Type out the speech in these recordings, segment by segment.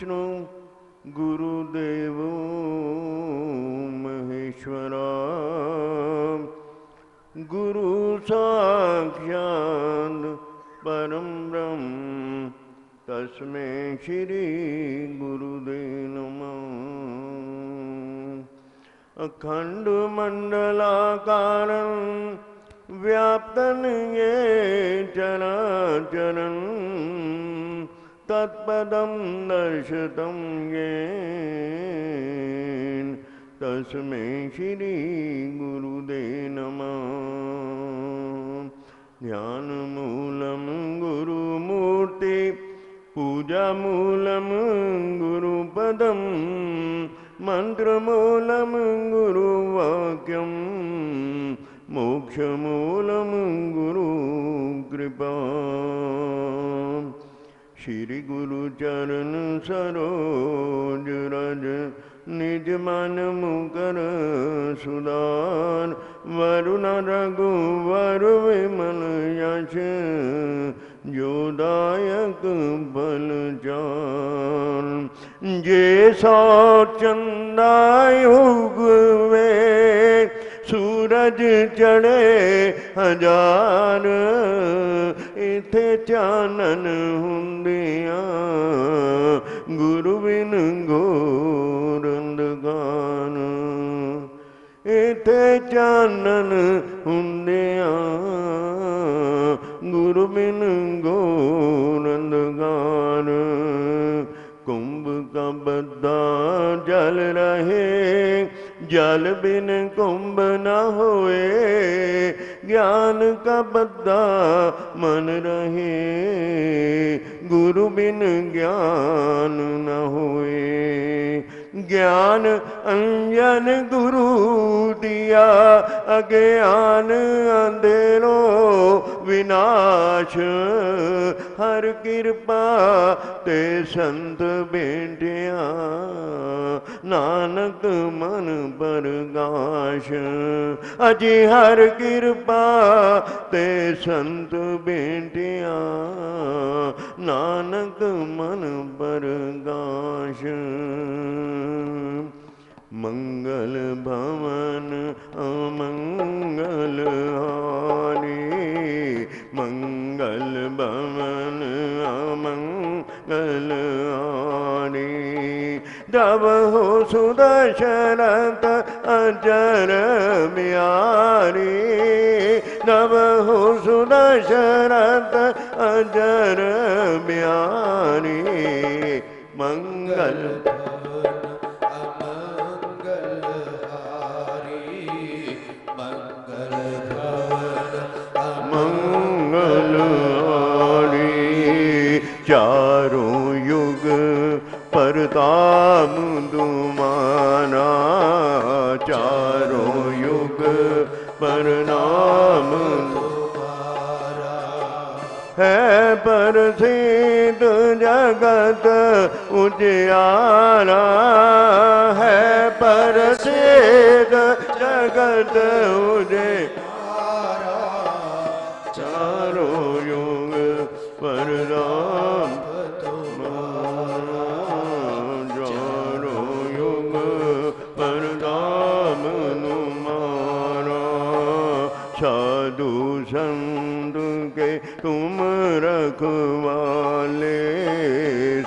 विष्णु गुरुदेवो महेश्वरा गुरु साक्षात् परं ब्रह्म तस्मै श्री गुरुदेव नमः। अखंड मंडलाकारं व्याप्तं येन चराचरं तत्पदं दर्शितं येन तस्मै श्री गुरुदेव नमः। ध्यानमूलं गुरुमूर्ति पूजामूलं गुरुपदं मंत्रमूलं गुरुवाक्यं मोक्षमूलं गुरुकृपा। श्री गुरुचरण सरोज रज निज मन मुकर सुदान वरुण रघुवर विमल यश जोदायक बल जान। जे सौ चंदायुग में सूरज चढ़े हजार इथे चानन हुंदिया गुरु बिन घोर अंधकार। इथे चानन हुंदिया गुरु बिन घोर अंधकार। कुंभ का बद्दा जल रहे जल बिन कुंभ न होए। ज्ञान का बद्दा मन रहे गुरु बिन ज्ञान न होए। ज्ञान अंजन गुरु दिया अज्ञान अंधेरो विनाश। हर कृपा ते संत बेटिया नानक मन प्रकाश। अजी हर कृपा ते संत बेटिया नानक मन प्रकाश। मंगल भवन अमंगल हारी मंगल भवन अमंगल हारी। जब हो सुदशरथ अजर बिहारी जब हो सुदशरथ अजर बिहारी। मंगल चारों युग परताप तुम्हारा। चारों युग प्रणाम तुम्हारा। है प्रसिद्ध जगत उजियारा। है प्रसिद्ध जगत उजियारा। चारों युग परताप तुम्हारा। चारों युग परताप तुम्हारा। साधु संत के तुम रखवाले।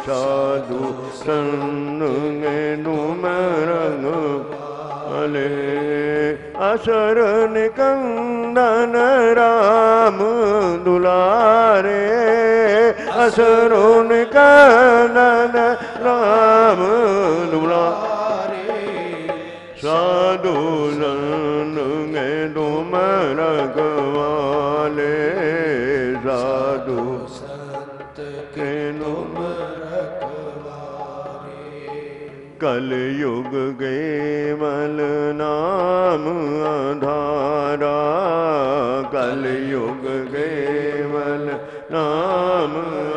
साधु संत के तुम रखवाले। असर निकंदन राम दुलारे। असरों निकंदन राम दुलारे। साधु संत के तुम रखवाले। साधु संत के तुम रखवाले। कलयुग केवल नाम आधारा। कलयुग केवल नाम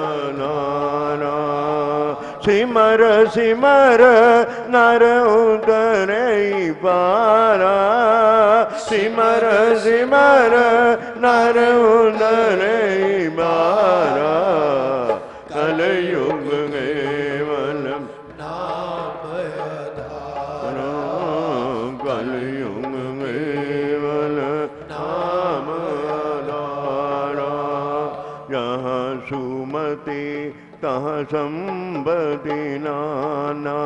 आधारा। सिमर सिमर नर उतरे पारा। सिमर सिमर नर उतरे पारा। कलयुग केवल जहाँ सुमति तहाँ संबति नाना,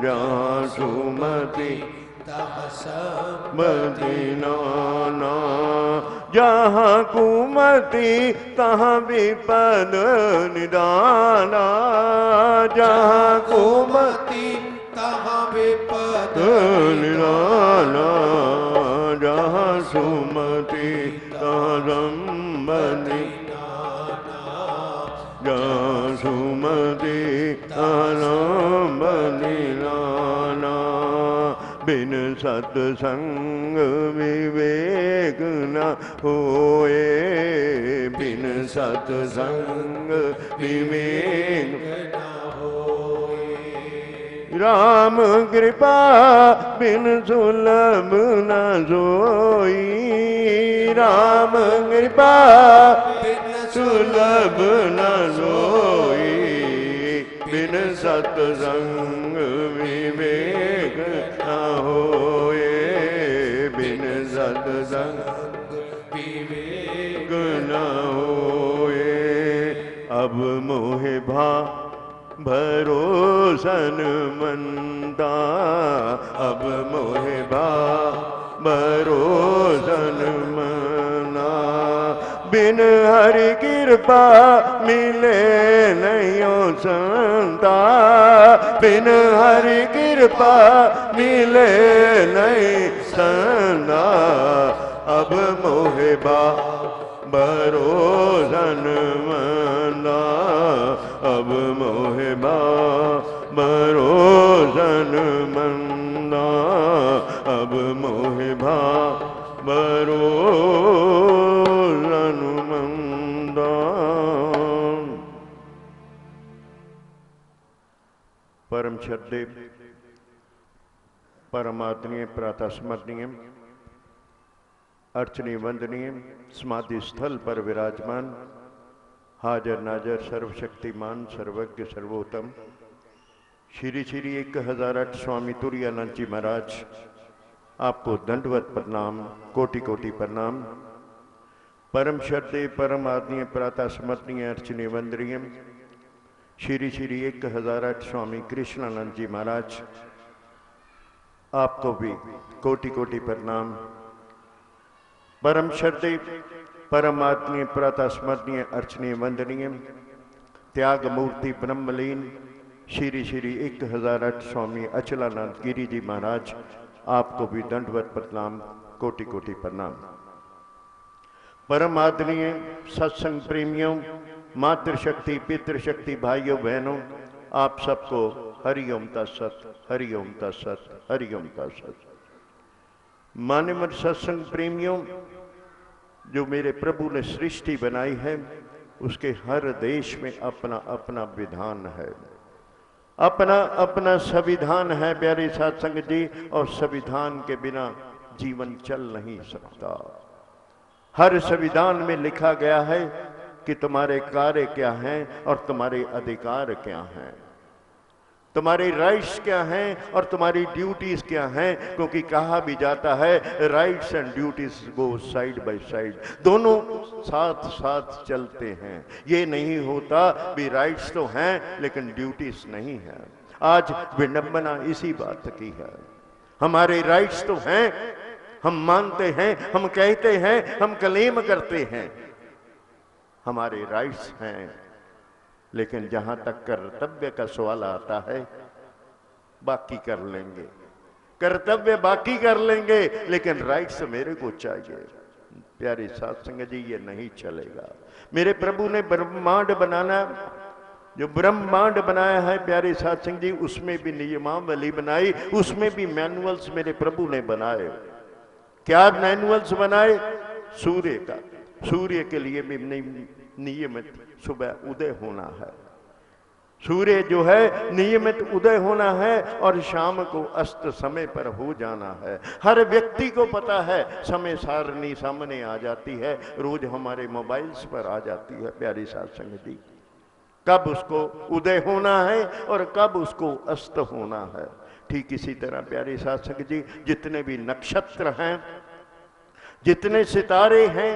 जहाँ सुमति तहाँ संबति नाना, जहाँ कुमति तहाँ विपद निदाना, जहाँ कुमति तहाँ विपद निदाना, जहाँ सुमति तहाँ संबति नाना, जहाँ सुमति तहाँ संबति नाना। बिन सत्संग विवेक न होए, बिन सत्संग विवेक न होए। राम कृपा बिन सुलभ न सोई, राम कृपा बिन सुलभ न सोई, बिन सत्संग विवेक न होए, बिन सत्संग विवेक न होए। अब मोहे भरोसन मनता, अब मोहे भरोसन मना, बिन हरि कृपा मिले नहीं संता, बिन हरि कृपा मिले नहीं संता। अब मोहे भरोसन मना, अब मोहे भरोसन मना, अब मोहे भरोसन मंदा। परम श्रद्धे परमात्मीय प्रातः स्मरणीय अर्चनीय वंदनीय समाधि स्थल पर विराजमान हाजर नाजर सर्वशक्तिमान सर्वज्ञ सर्वोत्तम श्री श्री 1008 स्वामी तुरायानंद जी महाराज, आपको दंडवत प्रणाम, कोटि कोटि प्रणाम। परम श्रद्धे परम आदरणीय प्रातः स्मरणीय अर्चनीय वंदनीय श्री श्री 1008 स्वामी कृष्णानंद जी महाराज, आपको भी कोटि कोटि प्रणाम। परम श्रद्धे परम आदरणीय प्रातः स्मरणीय अर्चनीय वंदनीय त्याग मूर्ति ब्रह्मलीन श्री श्री 1008 स्वामी अचलानंद गिरी जी महाराज, आपको भी दंडवत प्रणाम, कोटि कोटि प्रणाम। परम आदरणीय सत्संग प्रेमियों, मातृशक्ति पितृशक्ति भाइयों बहनों, आप सबको हरिओम तत्सत, हरिओम तत्सत, हरिओम तत्सत। मान्यवर सत्संग प्रेमियों, जो मेरे प्रभु ने सृष्टि बनाई है उसके हर देश में अपना अपना विधान है, अपना अपना संविधान है प्यारे सत्संग जी, और संविधान के बिना जीवन चल नहीं सकता। हर संविधान में लिखा गया है कि तुम्हारे कार्य क्या हैं और तुम्हारे अधिकार क्या हैं, तुम्हारे राइट्स क्या हैं और तुम्हारी ड्यूटीज क्या हैं, क्योंकि कहा भी जाता है rights and duties go side by side, दोनों साथ साथ चलते हैं। ये नहीं होता भी राइट्स तो हैं लेकिन ड्यूटीज नहीं है। आज विडंबना इसी बात की है। हमारे राइट्स तो हैं, हम मानते हैं, हम कहते हैं, हम क्लेम करते हैं, हमारे राइट्स हैं, लेकिन जहां तक कर्तव्य का सवाल आता है बाकी कर लेंगे, कर्तव्य बाकी कर लेंगे, लेकिन राइट्स मेरे को चाहिए। प्यारे सत्संग जी, ये नहीं चलेगा। मेरे प्रभु ने ब्रह्मांड बनाना, जो ब्रह्मांड बनाया है प्यारे सत्संग जी, उसमें भी नियमावली बनाई, उसमें भी मैनुअल्स मेरे प्रभु ने बनाए। क्या मैनुअल्स बनाए? सूर्य का, सूर्य के लिए भी नियमित सुबह उदय होना है, सूर्य जो है नियमित उदय होना है और शाम को अस्त समय पर हो जाना है। हर व्यक्ति को पता है, समय सारणी सामने आ जाती है, रोज हमारे मोबाइल्स पर आ जाती है प्यारी सत्संग जी, कब उसको उदय होना है और कब उसको अस्त होना है। ठीक इसी तरह प्यारे सत्संग जी, जितने भी नक्षत्र हैं, जितने सितारे हैं,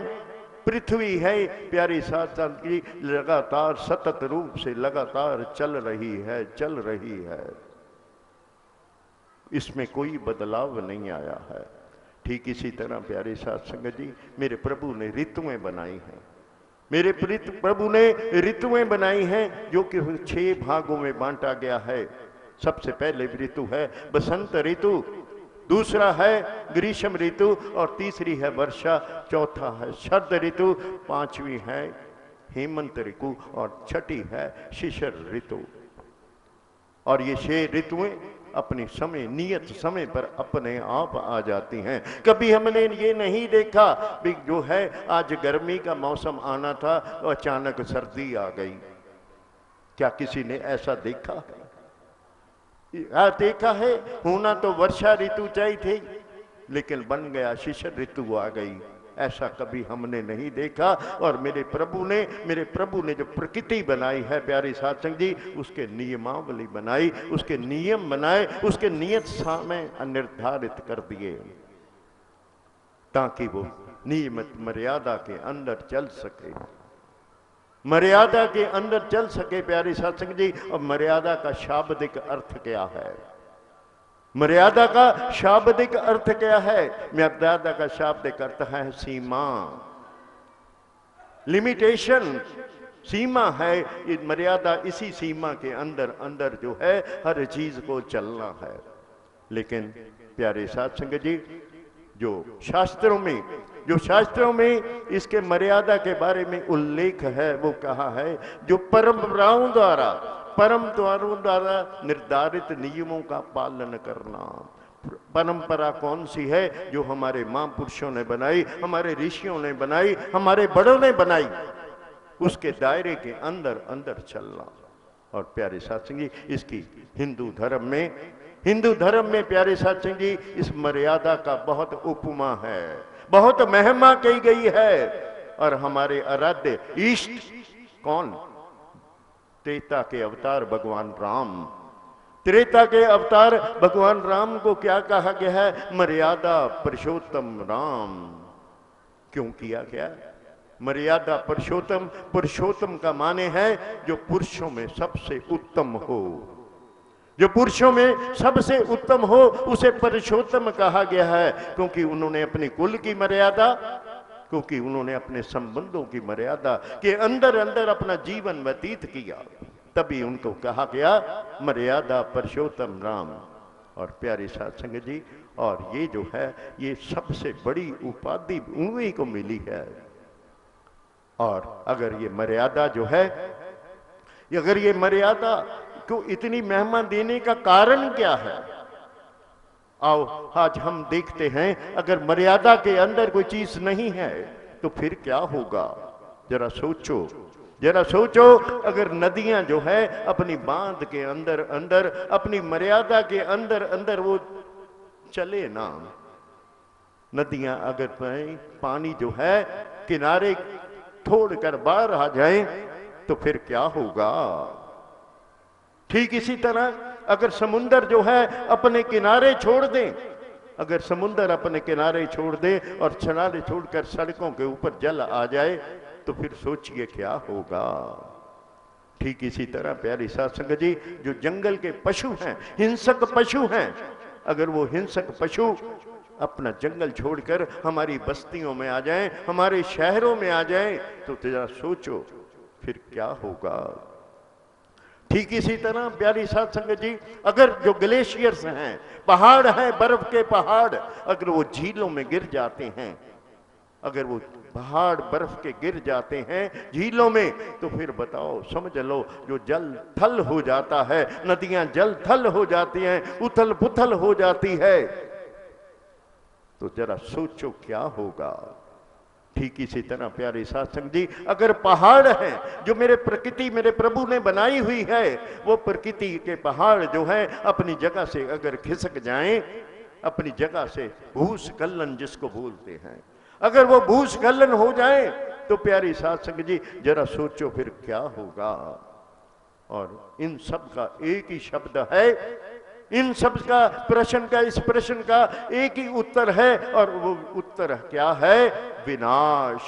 पृथ्वी है प्यारी साथ संत की, लगातार सतत रूप से लगातार चल रही है, चल रही है, इसमें कोई बदलाव नहीं आया है। ठीक इसी तरह प्यारे साथ संगत जी, मेरे प्रभु ने ऋतुएं बनाई हैं, मेरे प्रभु ने ऋतुएं बनाई हैं जो कि 6 भागों में बांटा गया है। सबसे पहले ऋतु है बसंत ऋतु, दूसरा है ग्रीष्म ऋतु, और तीसरी है वर्षा, चौथा है शरद ऋतु, पांचवी है हेमंत ऋतु, और छठी है शिशिर ऋतु। और ये 6 ऋतुएं अपने समय, नियत समय पर अपने आप आ जाती हैं। कभी हमने ये नहीं देखा भी जो है आज गर्मी का मौसम आना था और अचानक सर्दी आ गई। क्या किसी ने ऐसा देखा है? देखा है? होना तो वर्षा ऋतु चाहिए थी, लेकिन बन गया शिशिर ऋतु आ गई। ऐसा कभी हमने नहीं देखा। और मेरे प्रभु ने जो प्रकृति बनाई है प्यारी साथ संग जी, उसके नियमावली बनाई, उसके नियम बनाए, उसके नियत समय निर्धारित कर दिए ताकि वो नियमित मर्यादा के अंदर चल सके, मर्यादा के अंदर चल सके प्यारी साथ संग जी। और मर्यादा का शाब्दिक अर्थ क्या है? मर्यादा का शाब्दिक अर्थ क्या है? मर्यादा का शाब्दिक अर्थ है सीमा, लिमिटेशन, सीमा है। ये मर्यादा, इसी सीमा के अंदर अंदर जो है हर चीज को चलना है। लेकिन प्यारे साथ संगत जी, जो शास्त्रों में इसके मर्यादा के बारे में उल्लेख है, वो कहा है जो परंपराओं द्वारा निर्धारित नियमों का पालन करना। परंपरा कौन सी है? जो हमारे महापुरुषों ने बनाई, हमारे ऋषियों ने बनाई, हमारे बड़ों ने बनाई, उसके दायरे के अंदर अंदर चलना। और प्यारे साथ जी, इसकी हिंदू धर्म में प्यारे साथ जी, इस मर्यादा का बहुत उपमा है, बहुत महिमा कही गई है। और हमारे आराध्य इष्ट कौन? त्रेता के अवतार भगवान राम। त्रेता के अवतार भगवान राम को क्या कहा गया है? मर्यादा पुरुषोत्तम राम। क्यों किया गया? मर्यादा पुरुषोत्तम का माने है जो पुरुषों में सबसे उत्तम हो, जो पुरुषों में सबसे उत्तम हो, उसे पुरुषोत्तम कहा गया है। क्योंकि उन्होंने अपने कुल की मर्यादा, क्योंकि उन्होंने अपने संबंधों की मर्यादा के अंदर अंदर अपना जीवन व्यतीत किया, तभी उनको कहा गया मर्यादा पुरुषोत्तम राम। और प्यारी साथ संगत जी, और ये जो है ये सबसे बड़ी उपाधि उन्हीं को मिली है। और अगर ये मर्यादा जो है, अगर ये मर्यादा को इतनी महिमा देने का कारण क्या है? आओ आज हम देखते हैं, अगर मर्यादा के अंदर कोई चीज नहीं है तो फिर क्या होगा? जरा सोचो, अगर नदियां जो है अपनी बांध के अंदर अंदर, अपनी मर्यादा के अंदर अंदर वो चले ना, नदियां अगर पानी जो है किनारे छोड़कर बाहर आ जाए तो फिर क्या होगा? ठीक इसी तरह अगर समुंदर जो है अपने किनारे छोड़ दें, अगर समुंदर अपने किनारे छोड़ दे और किनारे छोड़कर सड़कों के ऊपर जल आ जाए तो फिर सोचिए क्या होगा। ठीक इसी तरह प्यारी साथ संगत जी, जो जंगल के पशु हैं, हिंसक पशु हैं, अगर वो हिंसक पशु अपना जंगल छोड़कर हमारी बस्तियों में आ जाएं, हमारे शहरों में आ जाएं, तो जरा सोचो फिर क्या होगा। ठीक इसी तरह प्यारी साथ संगत जी, अगर जो ग्लेशियर्स हैं, पहाड़ हैं, बर्फ के पहाड़, अगर वो झीलों में गिर जाते हैं, अगर वो पहाड़ बर्फ के गिर जाते हैं झीलों में, तो फिर बताओ, समझ लो जो जल थल हो जाता है, नदियां जल थल हो जाती हैं, उथल पुथल हो जाती है, तो जरा सोचो क्या होगा। ठीक इसी तरह प्यारे साथ संग जी, अगर पहाड़ हैं जो मेरे प्रभु ने बनाई हुई है, वो प्रकृति के पहाड़ जो है अपनी जगह से अगर खिसक जाएं, अपनी जगह से भूस्खलन जिसको बोलते हैं, अगर वो भूस्खलन हो जाए तो प्यारी साथ संग जी जरा सोचो फिर क्या होगा। और इन सब का एक ही शब्द है, इन सब का प्रश्न का, इस प्रश्न का एक ही उत्तर है, और वो उत्तर क्या है? विनाश।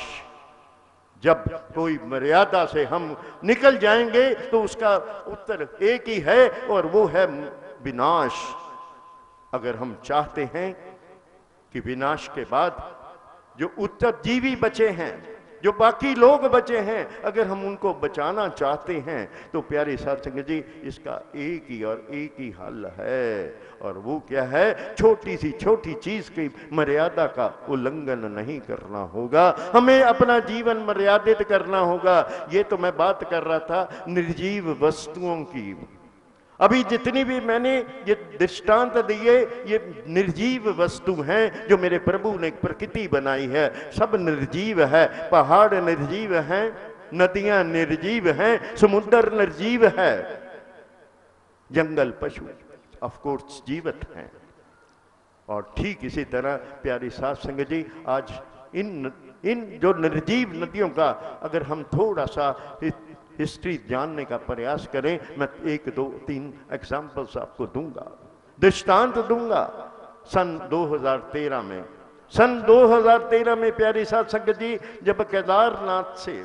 जब कोई मर्यादा से हम निकल जाएंगे तो उसका उत्तर एक ही है और वो है विनाश। अगर हम चाहते हैं कि विनाश के बाद जो उत्तरजीवी बचे हैं, जो बाकी लोग बचे हैं, अगर हम उनको बचाना चाहते हैं तो प्यारे साथ संगत जी, इसका एक ही और एक ही हल है, और वो क्या है? छोटी सी छोटी चीज की मर्यादा का उल्लंघन नहीं करना होगा। हमें अपना जीवन मर्यादित करना होगा। ये तो मैं बात कर रहा था निर्जीव वस्तुओं की। अभी जितनी भी मैंने ये दृष्टांत दिए, ये निर्जीव वस्तु हैं जो मेरे प्रभु ने प्रकृति बनाई है। सब निर्जीव है। पहाड़ निर्जीव हैं, नदियां निर्जीव हैं, समुद्र निर्जीव है, जंगल पशु ऑफ कोर्स जीवित हैं। और ठीक इसी तरह प्यारी साध संगत जी, आज इन जो निर्जीव नदियों का अगर हम थोड़ा सा हिस्ट्री जानने का प्रयास करें, मैं 1 2 3 एग्जाम्पल्स आपको दूंगा, दृष्टांत दूंगा। सन 2013 में प्यारी साध संगत जी, जब केदारनाथ से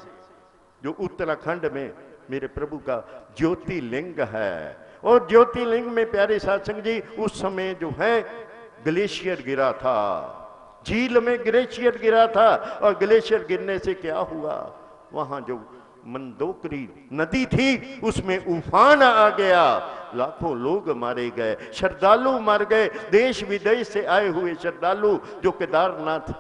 जो उत्तराखंड में मेरे प्रभु का ज्योतिर्लिंग है, और ज्योतिर्लिंग में प्यारे साध संगत जी उस समय जो है ग्लेशियर गिरा था, झील में ग्लेशियर गिरा था। और ग्लेशियर गिरने से क्या हुआ? वहां जो मंदोकरी नदी थी उसमें उफान आ गया, लाखों लोग मारे गए, श्रद्धालु मर गए। देश विदेश से आए हुए श्रद्धालु जो केदारनाथ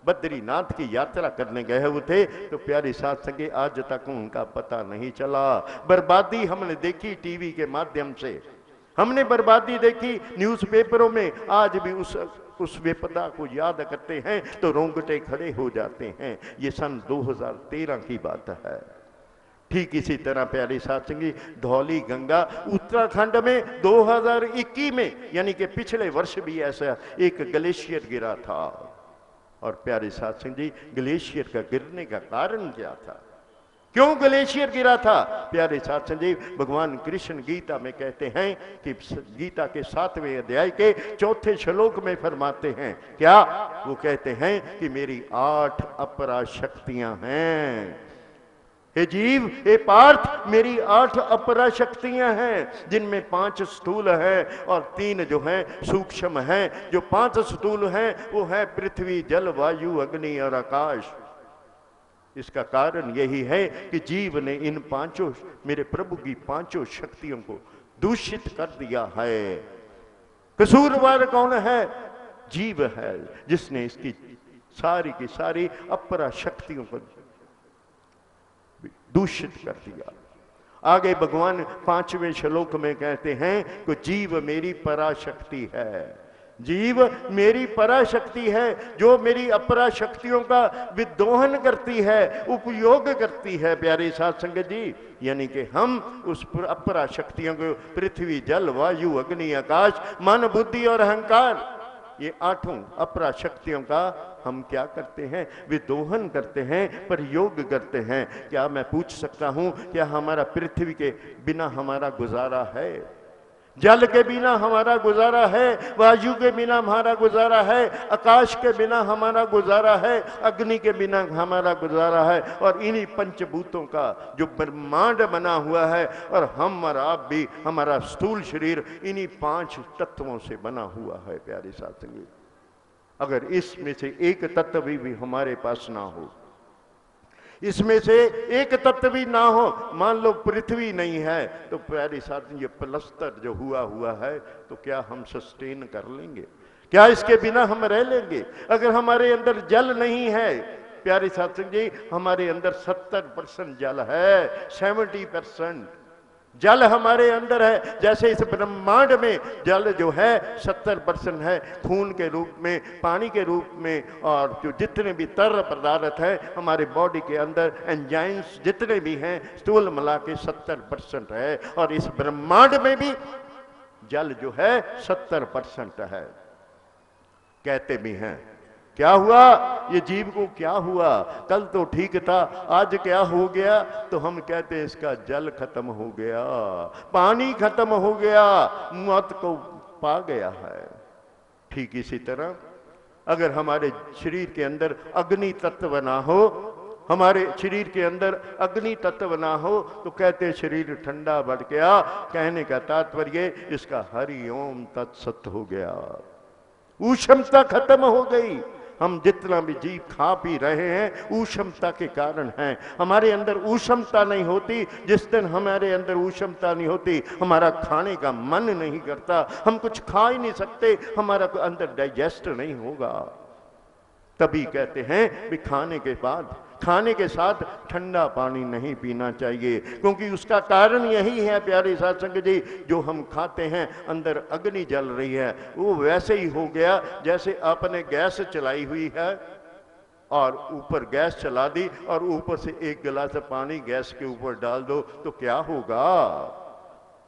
बद्रीनाथ की यात्रा करने गए हुए थे, तो प्यारी साथ संगे आज तक उनका पता नहीं चला। बर्बादी हमने देखी टीवी के माध्यम से, हमने बर्बादी देखी न्यूज़पेपरों में। आज भी उस विपदा को याद करते हैं तो रोंगटे खड़े हो जाते हैं। ये सन 2013 की बात है। ठीक इसी तरह प्यारी साथ संगी, धौली गंगा उत्तराखंड में 2021 में, यानी कि पिछले वर्ष भी ऐसा एक ग्लेशियर गिरा था। और प्यारे साथ संग जी, ग्लेशियर का गिरने का कारण क्या था? क्यों ग्लेशियर गिरा था? प्यारे साथ संग जी, भगवान कृष्ण गीता में कहते हैं कि गीता के 7वें अध्याय के 4थे श्लोक में फरमाते हैं क्या? वो कहते हैं कि मेरी 8 अपरा शक्तियां हैं। हे जीव, हे पार्थ, मेरी 8 अपरा शक्तियां हैं, जिनमें 5 स्थूल हैं और 3 जो हैं सूक्ष्म हैं। जो 5 स्थूल हैं वो है पृथ्वी, जल, वायु, अग्नि और आकाश। इसका कारण यही है कि जीव ने इन 5 मेरे प्रभु की 5 शक्तियों को दूषित कर दिया है। कसूरवार कौन है? जीव है, जिसने इसकी सारी की सारी अपरा शक्तियों को दूषित कर दिया। आगे भगवान 5वें श्लोक में कहते हैं कि जीव मेरी पराशक्ति है। जीव मेरी पराशक्ति है, जो मेरी अपरा शक्तियों का विद्रोहन करती है, उपयोग करती है। प्यारे साथ संगत जी, यानी कि हम उस अपरा शक्तियों को पृथ्वी, जल, वायु, अग्नि, आकाश, मन, बुद्धि और अहंकार, ये 8 अपरा शक्तियों का हम क्या करते हैं? विदोहन करते हैं, प्रयोग करते हैं। क्या मैं पूछ सकता हूं, क्या हमारा पृथ्वी के बिना हमारा गुजारा है? जल के बिना हमारा गुजारा है? वायु के बिना हमारा गुजारा है? आकाश के बिना हमारा गुजारा है? अग्नि के बिना हमारा गुजारा है? और इन्हीं पंचभूतों का जो ब्रह्मांड बना हुआ है, और हम और आप भी, हमारा स्थूल शरीर इन्हीं 5 तत्वों से बना हुआ है। प्यारे साथियों, अगर इसमें से एक तत्व भी हमारे पास ना हो, इसमें से एक तत्व भी ना हो, मान लो पृथ्वी नहीं है, तो प्यारे साथ ये प्लस्तर जो हुआ है, तो क्या हम सस्टेन कर लेंगे? क्या इसके बिना हम रह लेंगे? अगर हमारे अंदर जल नहीं है, प्यारे साथ जी, हमारे अंदर 70% जल है, 70% जल हमारे अंदर है। जैसे इस ब्रह्मांड में जल जो है 70% है, खून के रूप में, पानी के रूप में, और जो जितने भी तरल पदार्थ है हमारे बॉडी के अंदर, एंजाइम्स जितने भी हैं, स्थूल मिला के 70% है। और इस ब्रह्मांड में भी जल जो है 70% है। कहते भी हैं क्या हुआ? ये जीव को क्या हुआ? कल तो ठीक था, आज क्या हो गया? तो हम कहते हैं इसका जल खत्म हो गया, पानी खत्म हो गया, मौत को पा गया है। ठीक इसी तरह अगर हमारे शरीर के अंदर अग्नि तत्व ना हो हमारे शरीर के अंदर अग्नि तत्व ना हो तो कहते शरीर ठंडा बढ़ गया। कहने का तात्पर्य इसका हरि ओम तत्सत हो गया, ऊष्मता खत्म हो गई। हम जितना भी जीव खा पी रहे हैं ऊष्मता के कारण है। हमारे अंदर ऊष्मता नहीं होती, जिस दिन हमारे अंदर ऊष्मता नहीं होती हमारा खाने का मन नहीं करता, हम कुछ खा ही नहीं सकते, हमारा अंदर डाइजेस्ट नहीं होगा। तभी कहते हैं कि खाने के साथ ठंडा पानी नहीं पीना चाहिए, क्योंकि उसका कारण यही है प्यारे साथ संगत जी, जो हम खाते हैं अंदर अग्नि जल रही है। वो वैसे ही हो गया जैसे आपने गैस चलाई हुई है और ऊपर गैस चला दी और ऊपर से एक गिलास पानी गैस के ऊपर डाल दो तो क्या होगा।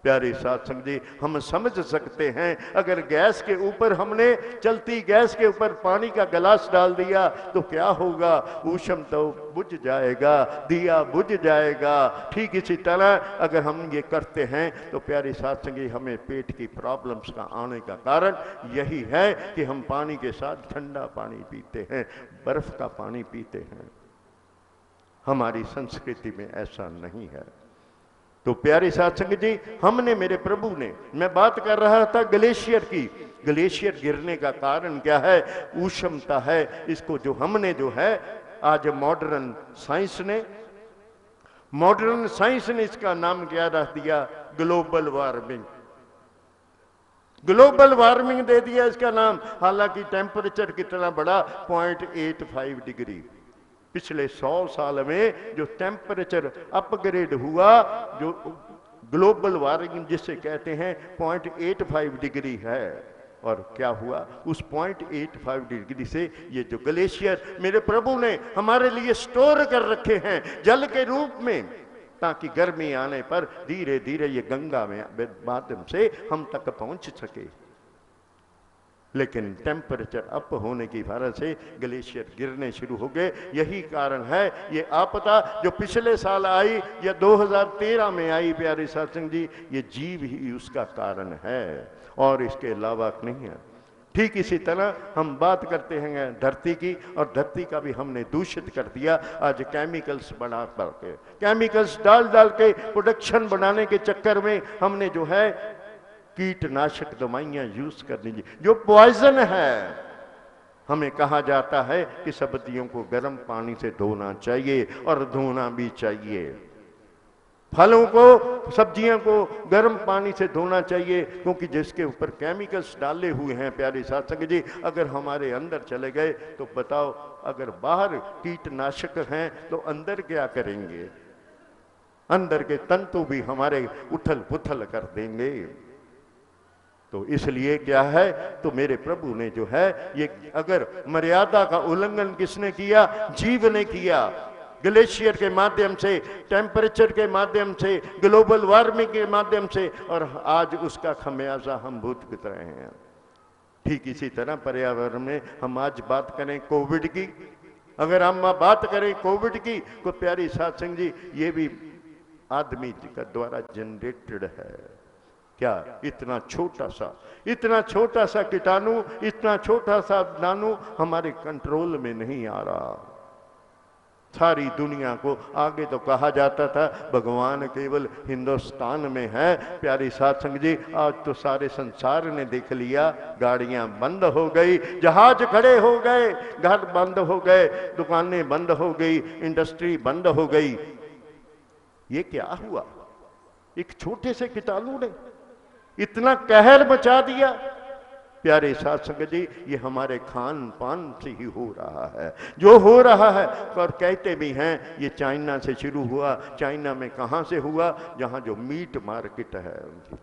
प्यारे साथ संगत जी, हम समझ सकते हैं अगर गैस के ऊपर हमने चलती गैस के ऊपर पानी का गिलास डाल दिया तो क्या होगा, ऊष्म तो बुझ जाएगा, दिया बुझ जाएगा। ठीक इसी तरह अगर हम ये करते हैं तो प्यारे साथ संगत जी, हमें पेट की प्रॉब्लम्स का आने का कारण यही है कि हम पानी के साथ ठंडा पानी पीते हैं, बर्फ का पानी पीते हैं। हमारी संस्कृति में ऐसा नहीं है। तो प्यारे साथ संगत जी, हमने मेरे प्रभु ने, मैं बात कर रहा था ग्लेशियर की, ग्लेशियर गिरने का कारण क्या है, ऊष्मता है। इसको जो हमने जो है आज मॉडर्न साइंस ने इसका नाम क्या रख दिया, ग्लोबल वार्मिंग। ग्लोबल वार्मिंग दे दिया इसका नाम। हालांकि टेम्परेचर कितना बड़ा, 0.85 डिग्री। पिछले 100 साल में जो टेम्परेचर अपग्रेड हुआ, जो ग्लोबल वार्मिंग जिसे कहते हैं 0.85 डिग्री है। और क्या हुआ, उस 0.85 डिग्री से ये जो ग्लेशियर मेरे प्रभु ने हमारे लिए स्टोर कर रखे हैं जल के रूप में, ताकि गर्मी आने पर धीरे धीरे ये गंगा में माध्यम से हम तक पहुंच सके। लेकिन टेम्परेचर अप होने की वजह से ग्लेशियर गिरने शुरू हो गए। यही कारण है ये आपदा जो पिछले साल आई या 2013 में आई प्यारे सत्संग जी, ये जीव ही उसका कारण है और इसके अलावा नहीं है। ठीक इसी तरह हम बात करते हैं धरती की, और धरती का भी हमने दूषित कर दिया। आज केमिकल्स बना करके, केमिकल्स डाल डाल के प्रोडक्शन बनाने के चक्कर में हमने जो है कीटनाशक दवाइयां यूज करनी चाहिए जो पॉइजन है। हमें कहा जाता है कि सब्जियों को गर्म पानी से धोना चाहिए और धोना भी चाहिए, फलों को सब्जियों को गर्म पानी से धोना चाहिए, क्योंकि जिसके ऊपर केमिकल्स डाले हुए हैं प्यारे साथ संगत जी, अगर हमारे अंदर चले गए तो बताओ, अगर बाहर कीटनाशक हैं तो अंदर क्या करेंगे, अंदर के तंतु भी हमारे उथल पुथल कर देंगे। तो इसलिए क्या है, तो मेरे प्रभु ने जो है ये, अगर मर्यादा का उल्लंघन किसने किया, जीव ने किया, ग्लेशियर के माध्यम से, टेम्परेचर के माध्यम से, ग्लोबल वार्मिंग के माध्यम से, और आज उसका खमियाजा हम भुगत रहे हैं। ठीक इसी तरह पर्यावरण में हम आज बात करें कोविड की, अगर हम बात करें कोविड की तो प्यारी साथ संग जी, ये भी आदमी का द्वारा जनरेटेड है। क्या इतना छोटा सा कीटाणु, इतना छोटा सा नानू हमारे कंट्रोल में नहीं आ रहा। सारी दुनिया को, आगे तो कहा जाता था भगवान केवल हिंदुस्तान में है, प्यारी साथ संग जी आज तो सारे संसार ने देख लिया। गाड़ियां बंद हो गई, जहाज खड़े हो गए, घर बंद हो गए, दुकानें बंद हो गई, इंडस्ट्री बंद हो गई। ये क्या हुआ, एक छोटे से कीटाणु ने इतना कहर मचा दिया। प्यारे साथ संगत जी, ये हमारे खान पान से ही हो रहा है जो हो रहा है। और कहते भी हैं ये चाइना से शुरू हुआ। चाइना में कहां से हुआ, जहां जो मीट मार्केट है उनकी,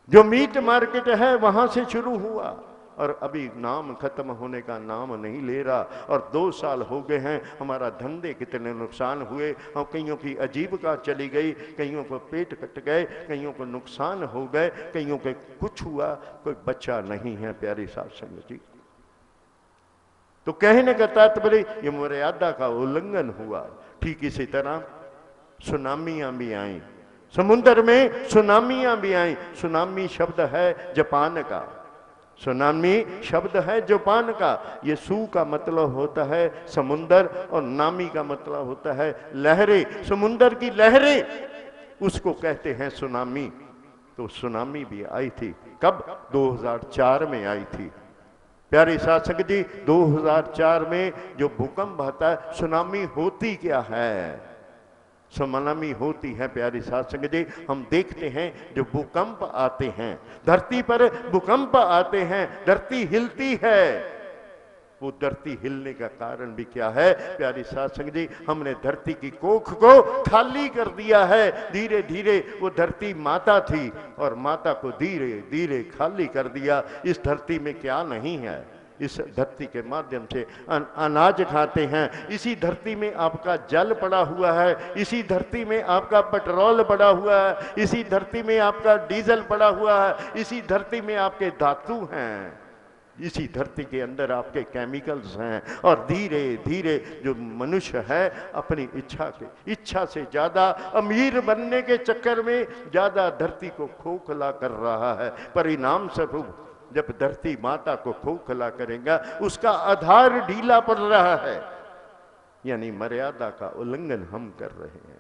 जो मीट मार्केट है वहां से शुरू हुआ, और अभी नाम खत्म होने का नाम नहीं ले रहा। और 2 साल हो गए हैं, हमारा धंधे कितने नुकसान हुए, और कईयों की आजीविका चली गई, कईयों को पेट कट गए, कईयों को नुकसान हो गए, कईयों के कुछ हुआ, कोई बच्चा नहीं है प्यारी साथ संगत जी। तो कहने का तात्पर्य ये मर्यादा का उल्लंघन हुआ। ठीक इसी तरह सुनामियां भी आई, समुद्र में सुनामियां भी आई। सुनामी शब्द है जापान का, सुनामी शब्द है जापान का। ये सू का मतलब होता है समुंदर और नामी का मतलब होता है लहरें, समुंदर की लहरें, उसको कहते हैं सुनामी। तो सुनामी भी आई थी कब? 2004 में आई थी। प्यारे साथ संगत जी, 2004 में जो भूकंप आता है, सुनामी होती क्या है? सुनामी होती है प्यारी साथ संगत जी, हम देखते हैं जो भूकंप आते हैं, धरती पर भूकंप आते हैं, धरती हिलती है। वो धरती हिलने का कारण भी क्या है प्यारी साथ संगत जी? हमने धरती की कोख को खाली कर दिया है। धीरे धीरे वो धरती माता थी और माता को धीरे धीरे खाली कर दिया। इस धरती में क्या नहीं है? इस धरती के माध्यम से अनाज खाते हैं, इसी धरती में आपका जल पड़ा हुआ है, इसी धरती में आपका पेट्रोल पड़ा हुआ है, इसी धरती में आपका डीजल पड़ा हुआ है, इसी धरती में आपके धातु हैं, इसी धरती के अंदर आपके केमिकल्स हैं। और धीरे धीरे जो मनुष्य है अपनी इच्छा से ज्यादा अमीर बनने के चक्कर में ज्यादा धरती को खोखला कर रहा है। परिणाम स्वरूप जब धरती माता को खोखला करेगा, उसका आधार ढीला पड़ रहा है, यानी मर्यादा का उल्लंघन हम कर रहे हैं।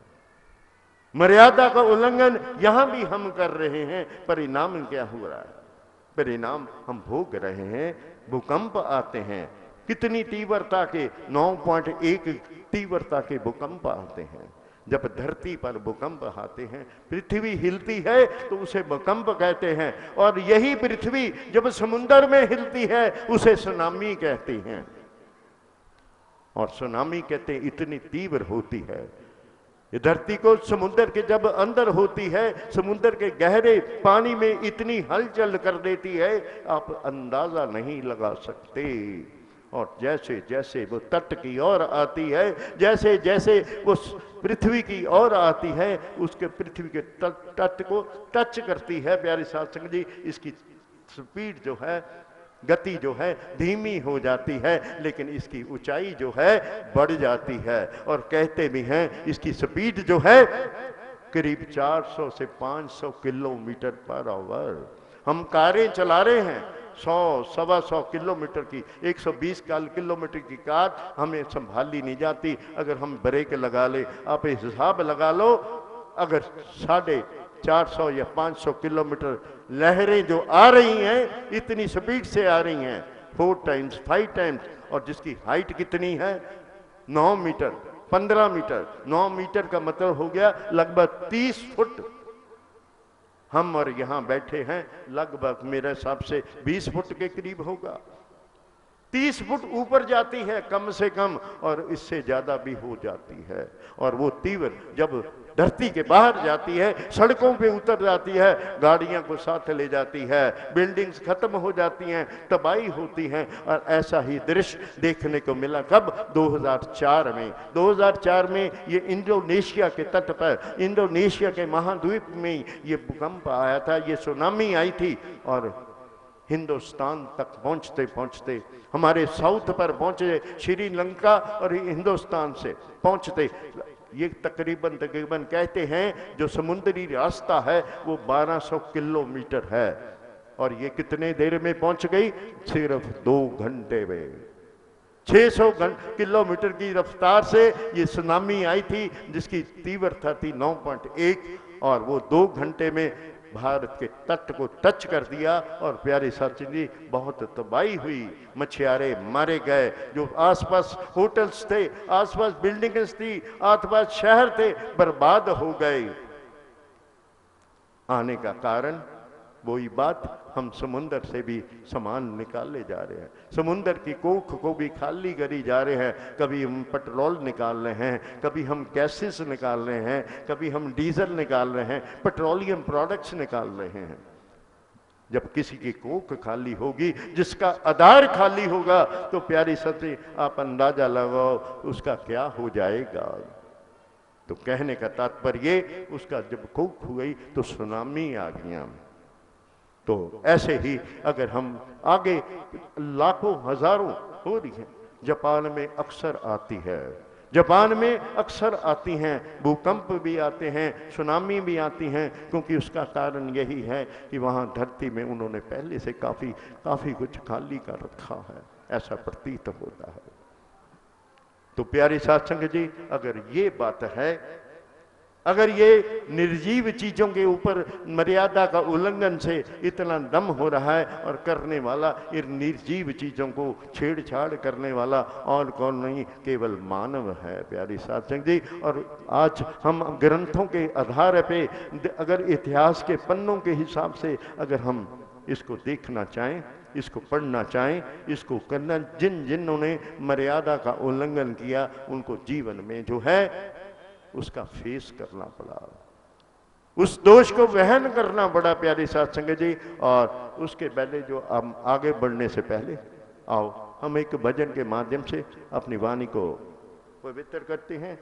मर्यादा का उल्लंघन यहां भी हम कर रहे हैं। परिणाम क्या हो रहा है? परिणाम हम भोग रहे हैं। भूकंप आते हैं, कितनी तीव्रता के? 9.1 तीव्रता के भूकंप आते हैं। जब धरती पर भूकंप आते हैं, पृथ्वी हिलती है तो उसे भूकंप कहते हैं। और यही पृथ्वी जब समुद्र में हिलती है उसे सुनामी कहते हैं। और सुनामी कहते हैं इतनी तीव्र होती है, ये धरती को समुद्र के जब अंदर होती है, समुद्र के गहरे पानी में इतनी हलचल कर देती है, आप अंदाजा नहीं लगा सकते। और जैसे जैसे वो तट की ओर आती है, जैसे जैसे वो पृथ्वी की ओर आती है, उसके पृथ्वी के तट को टच करती है। प्यारे साथ संगत जी, इसकी स्पीड जो है, गति जो है धीमी हो जाती है, लेकिन इसकी ऊंचाई जो है बढ़ जाती है। और कहते भी हैं इसकी स्पीड जो है करीब 400 से 500 किलोमीटर पर आवर। हम कारें चला रहे हैं 100-125 किलोमीटर की, 120 किलोमीटर की कार हमें संभाली नहीं जाती अगर हम ब्रेक लगा ले। आप हिसाब लगा लो, अगर 450 या 500 किलोमीटर लहरें जो आ रही हैं, इतनी स्पीड से आ रही हैं, 4 टाइम्स 5 टाइम्स, और जिसकी हाइट कितनी है 9 मीटर 15 मीटर। 9 मीटर का मतलब हो गया लगभग 30 फुट। हम और यहां बैठे हैं लगभग मेरे हिसाब से 20 फुट के करीब होगा। 30 फुट ऊपर जाती है कम से कम, और इससे ज्यादा भी हो जाती है। और वो तीव्र जब धरती के बाहर जाती है, सड़कों पे उतर जाती है, गाड़ियां को साथ ले जाती है, बिल्डिंग्स खत्म हो जाती हैं, तबाही होती है। और ऐसा ही दृश्य देखने को मिला कब? 2004 में। 2004 में ये इंडोनेशिया के तट पर, इंडोनेशिया के महाद्वीप में ये भूकंप आया था, ये सुनामी आई थी। और हिंदुस्तान तक पहुंचते पहुंचते, हमारे साउथ पर पहुंचे, श्रीलंका और हिंदुस्तान से पहुंचते, ये तकरीबन कहते हैं जो समुद्री रास्ता है वो 1200 किलोमीटर है। और ये कितने देर में पहुंच गई? सिर्फ 2 घंटे में। 600 किलोमीटर की रफ्तार से ये सुनामी आई थी, जिसकी तीव्रता थी 9.1, और वो 2 घंटे में भारत के तट को टच कर दिया। और प्यारे साथी जी, बहुत तबाही हुई, मछुआरे मारे गए, जो आसपास होटल्स थे, आसपास बिल्डिंग्स थी, आसपास शहर थे, बर्बाद हो गए। आने का कारण वही बात, हम समुंदर से भी सामान निकाले जा रहे हैं, समुंदर की कोख को भी खाली करी जा रहे हैं। कभी हम पेट्रोल निकाल रहे हैं, कभी हम गैसेस निकाल रहे हैं, कभी हम डीजल निकाल रहे हैं, पेट्रोलियम प्रोडक्ट्स निकाल रहे हैं। जब किसी की कोख खाली होगी, जिसका आधार खाली होगा, तो प्यारी सती आप अंदाजा लगाओ उसका क्या हो जाएगा। तो कहने का तात्पर्य, उसका जब कोख हो गई तो सुनामी आ गया। तो ऐसे ही अगर हम आगे, लाखों हजारों हो रही है, जापान में अक्सर आती है, जापान में अक्सर आती हैं, भूकंप भी आते हैं, सुनामी भी आती हैं, क्योंकि उसका कारण यही है कि वहाँ धरती में उन्होंने पहले से काफ़ी कुछ खाली कर रखा है, ऐसा प्रतीत होता है। तो प्यारे साथ संगत जी, अगर ये बात है, अगर ये निर्जीव चीज़ों के ऊपर मर्यादा का उल्लंघन से इतना दम हो रहा है, और करने वाला इन निर्जीव चीज़ों को छेड़छाड़ करने वाला और कौन नहीं, केवल मानव है प्यारी साथ संगत जी। और आज हम ग्रंथों के आधार पे, अगर इतिहास के पन्नों के हिसाब से अगर हम इसको देखना चाहें, इसको पढ़ना चाहें, इसको करना, जिन्होंने मर्यादा का उल्लंघन किया उनको जीवन में जो है उसका फेस करना पड़ा, उस दोष को वहन करना पड़ा प्यारे साथ संगत जी। और उसके पहले जो हम आगे बढ़ने से पहले आओ हम एक भजन के माध्यम से अपनी वाणी को पवित्र करते हैं।